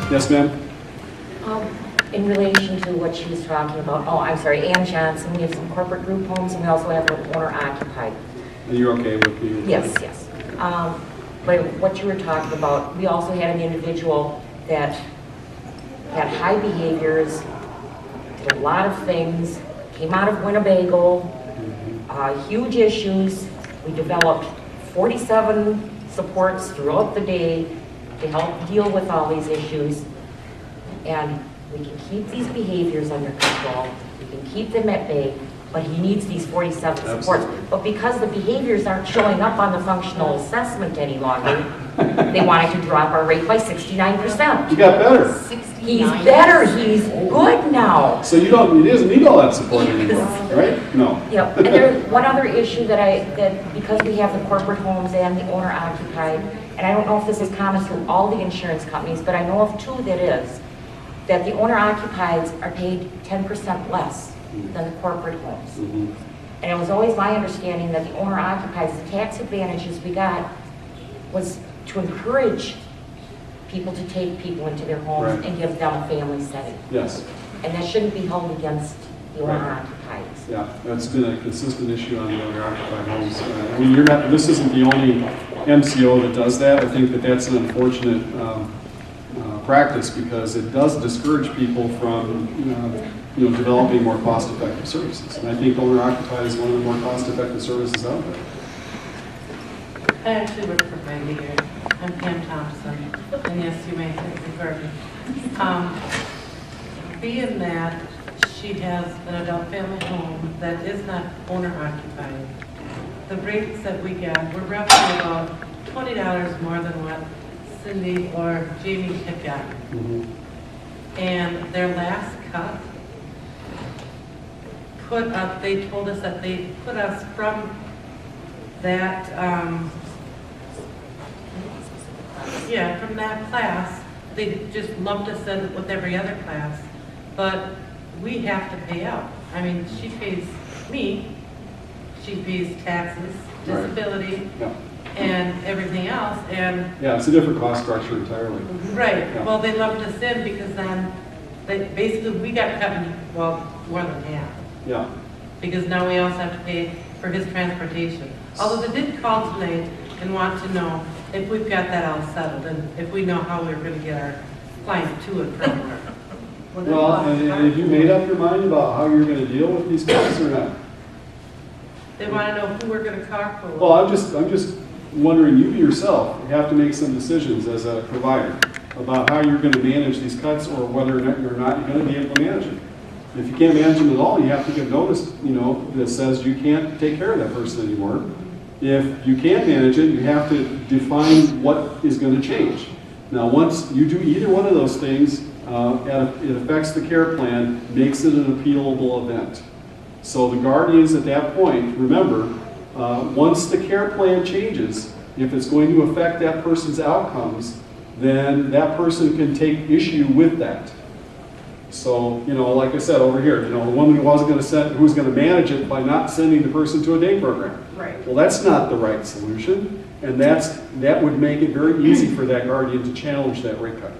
Yes, ma'am? In relation to what she was talking about, I'm sorry, Ann Johnson, we have some corporate group homes and we also have owner occupied. Are you okay with the... Yes. But what you were talking about, we also had an individual that had high behaviors, did a lot of things, came out of Winnebago, huge issues. We developed 47 supports throughout the day to help deal with all these issues. And we can keep these behaviors under control, we can keep them at bay, but he needs these 47 supports. Absolutely. But because the behaviors aren't showing up on the functional assessment any longer, they wanted to drop our rate by 69%. You got better. He's better, he's good now. So he doesn't need all that support anymore, right? No. Yep, and there's one other issue that because we have the corporate homes and the owner occupied, and I don't know if this is common through all the insurance companies, but I know of two that is, that the owner occupieds are paid 10% less than the corporate homes. Mm-hmm. And it was always my understanding that the owner occupieds, the tax advantages we got was to encourage people to take people into their homes Right. and give them a family setting. Yes. And that shouldn't be held against the owner Right. occupieds. Yeah, that's been a consistent issue on the owner-occupied homes. I mean, this isn't the only MCO that does that. I think that that's an unfortunate practice because it does discourage people from developing more cost-effective services. And I think owner-occupied is one of the more cost-effective services out there. I actually work for Family Care. I'm Pam Thompson, and yes, you may refer me. Being that she has an adult family home that is not owner-occupied, the rates that we get were roughly about $20 more than what Cindy or Jamie had gotten. Mm-hmm. And their last cut they told us that they put us from that, from that class, they just lumped us in with every other class, but we have to pay out. I mean, she pays me, she pays taxes, disability, Yeah. and everything else, and Yeah, it's a different cost structure entirely. right. Yeah. Well, they lumped us in because then we got cut more than half, Yeah. because now we also have to pay for his transportation. Although they did call tonight and want to know if we've got that all settled and if we know how we're going to get our client to and from work. Well, and have you made up your mind about how you're going to deal with these costs or not? They want to know who we're going to talk to. Well, I'm just wondering, you yourself have to make some decisions as a provider about how you're going to manage these cuts or whether or not you're going to be able to manage them. If you can't manage them at all, you have to give notice, that says you can't take care of that person anymore. If you can't manage it, you have to define what is going to change. Now, once you do either one of those things, it affects the care plan, makes it an appealable event. So the guardians at that point, remember, once the care plan changes, if it's going to affect that person's outcomes, then that person can take issue with that. So, like I said over here, the woman who wasn't going to who's going to manage it by not sending the person to a day program. Right. Well, that's not the right solution, and that would make it very easy for that guardian to challenge that rate cut.